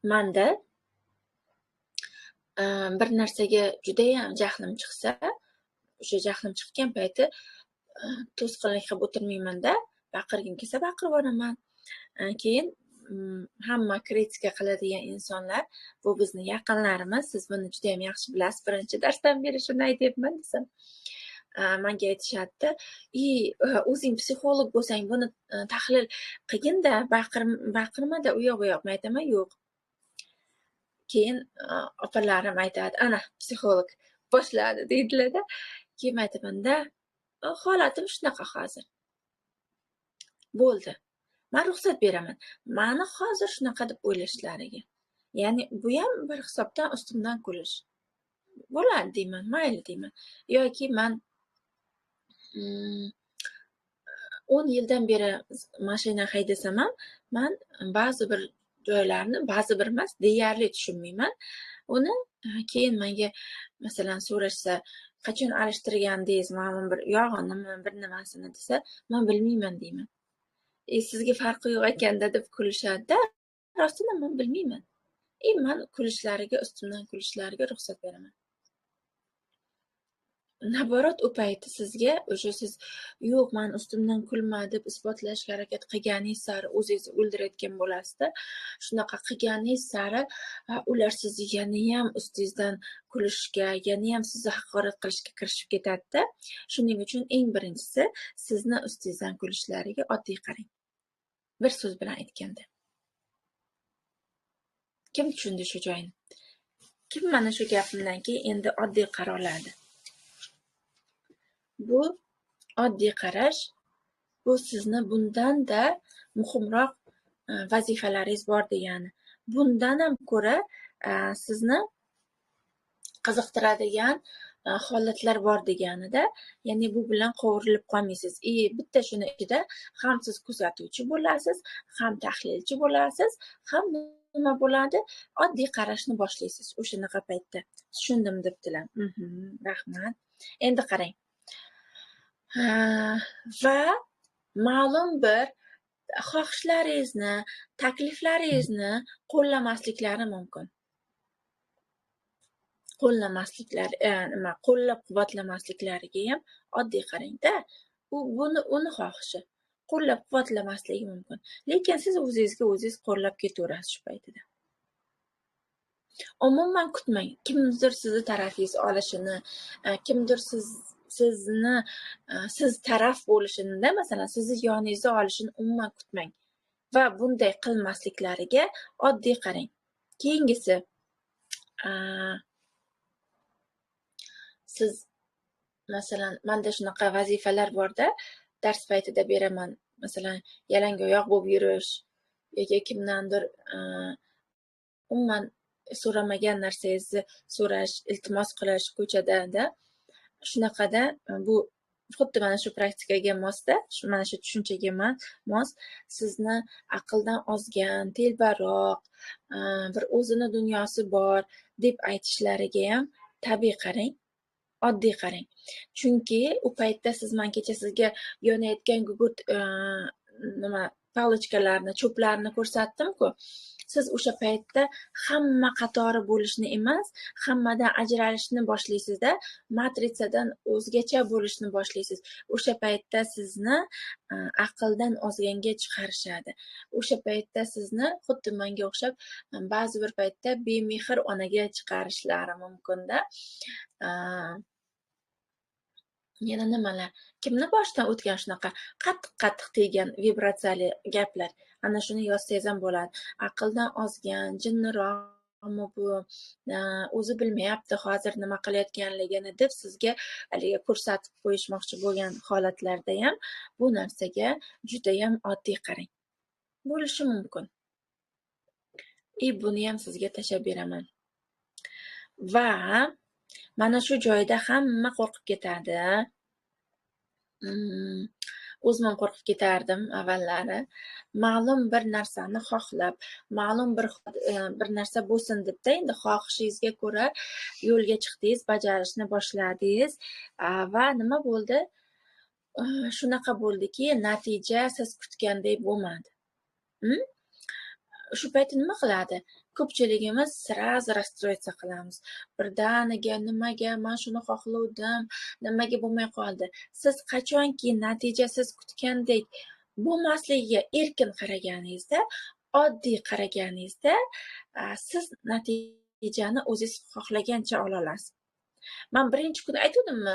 manda bir narsaga judayam jahlim chiqsa, o'sha jahlim chiqqan payti to'sqinlik qilib o'tirmayman-da, baqirgim kelsa baqirib yuboraman. Keyin hamma kritika qiladigan insonlar bu bizni yaqinlarimiz. Siz buni juda ham yaxshi bilasiz. Birinchi darsdan beri shuni aytyapman desam, menga aytishadi, o'zing psixolog bo'lsang buni tahlil qilgin-da, baqirma-da, u yoq bu yoq. Men aytaman, yo'q. Keyin opalarim aytadi, ana psixolog boshladi deydilar-da. Keyin aytaman-da, holatim shunaqa hozir. Bo'ldi. Men ruxsat beraman. Meni hozir shunaqa deb o'ylashlariga. Ya'ni bu ham bir hisobdan ustimdan kulish. Bo'ladi deyman, mayli deyman. Yoki men 10 yildan beri mashina haydasam ham, men ba'zi bir joylarni, ba'zi bir emas, deyarli tushunmayman. Uni keyin menga masalan so'rashsa, qachon alishtirgandingiz, ma'lum bir yog'inimi, bir nimasini desa, men bilmayman deyman. Sizga farqi yo'q ekanda deb kulishadi-da. Rostini men bilmayman. Men kulishlariga, ustimdan kulishlariga ruxsat beraman. Naborot u payti sizga o'sha siz yo'q, men ustimdan kulma deb isbotlashga harakat qilganingiz sari o'zingizni o'ldirayotgan bo'lasiz-da. Shunaqa qilganingiz sari ular sizni yana ham ustingizdan kulishga, yana ham sizni haqorat qilishga kirishib ketadi-da. Shuning uchun eng birinchisi sizni ustingizdan kulishlariga oddiy qarang. Bir so'z bilan aytganda. Kim tushundi shu joyini? Kim mana shu gapimdan keyin endi oddiy qarorladi? Bu oddiy qarash, bu sizni bundan-da muhimroq vazifalaringiz bor degani. Bundan ham ko'ra sizni qiziqtiradigan holatlar bor deganida, ya'ni bu bilan qovurilib qolmaysiz. Bitta shuni ichida ham siz kuzatuvchi bo'lasiz, ham tahlilchi bo'lasiz, ham nima bo'ladi? Oddiy qarashni boshlaysiz o'shanaqa paytda. Tushundim debdilar. Rahmat. Endi qarang. Va ma'lum bir xohishlaringizni, takliflaringizni qo'llamasliklari mumkin. Qo'llab-quvvatlamasliklariga ham oddiy qarang-da. Uni xohishi. Qo'llab-quvvatlamasligi mumkin. Lekin siz o'zingizga o'zingiz qo'llab ketaverasiz shu paytida. Umuman kutmang. Kimdir sizni tarafingizni olishini, kimdir sizni siz taraf bo'lishini, masalan, sizni yoningizga olishini umuman kutmang. Va bunday qilmasliklariga oddiy qarang. Keyingisi siz masalan, menda shunaqa vazifalar bor-da, dars paytida beraman. Masalan, yalangoyoq bo'lib yurish yoki kimdandir umuman so'ramagan narsangizni so'rash, iltimos qilish ko'chada-da. Shunaqada bu xuddi mana shu praktikaga mos-da, mana shu tushunchaga mos, sizni aqldan ozgan, telbaroq, bir o'zini dunyosi bor deb aytishlariga ham tabiiy qarang, oddiy qarang. Chunki u paytda men kecha sizga yonayotgan gugurt palochkalarni, cho'plarni ko'rsatdim-ku. Siz o'sha paytda hamma qatori bo'lishni emas, hammadan ajralishni boshlaysiz-da, matritsadan o'zgacha bo'lishni boshlaysiz. O'sha paytda sizni aqldan ozganga chiqarishadi. O'sha paytda sizni xuddi menga o'xshab ba'zi bir paytda bemehr onaga chiqarishlari mumkin-da. Yana nimalar? Kimni boshidan o'tgan shunaqa qattiq tegan vibratsiyali gaplar? Ana shuni yozsangiz ham bo'ladi. Aqldan ozgan, jinniroqmi bu, o'zi bilmayapti hozir nima qilayotganligini deb sizga haligi ko'rsatib qo'yishmoqchi bo'lgan holatlarda ham bu narsaga juda ham oddiy qarang. Bo'lishi mumkin. Buni ham sizga tashlab beraman. Va mana shu joyda hamma qo'rqib ketadi. O'zim qo'rqib ketardim avvallari. Ma'lum bir narsani xohlab, ma'lum bir narsa bo'lsin debda, endi xohishingizga ko'ra yo'lga chiqdingiz, bajarishni boshladingiz va nima bo'ldi? Shunaqa bo'ldiki, natija siz kutgandek bo'lmadi. Shu payti nima qiladi? Ko'pchiligimiz sразу расстроиться qilamiz. Birdaniga nimaga men shuni xohlovdim, nimaga bo'lmay qoldi? Siz qachonki natijasiz kutgandek bo'lmasligiga erkin qaraganingizda, oddiy qaraganingizda, siz natijani o'zingiz xohlagancha ola olasiz. Men birinchi kuni aytuvdimmi,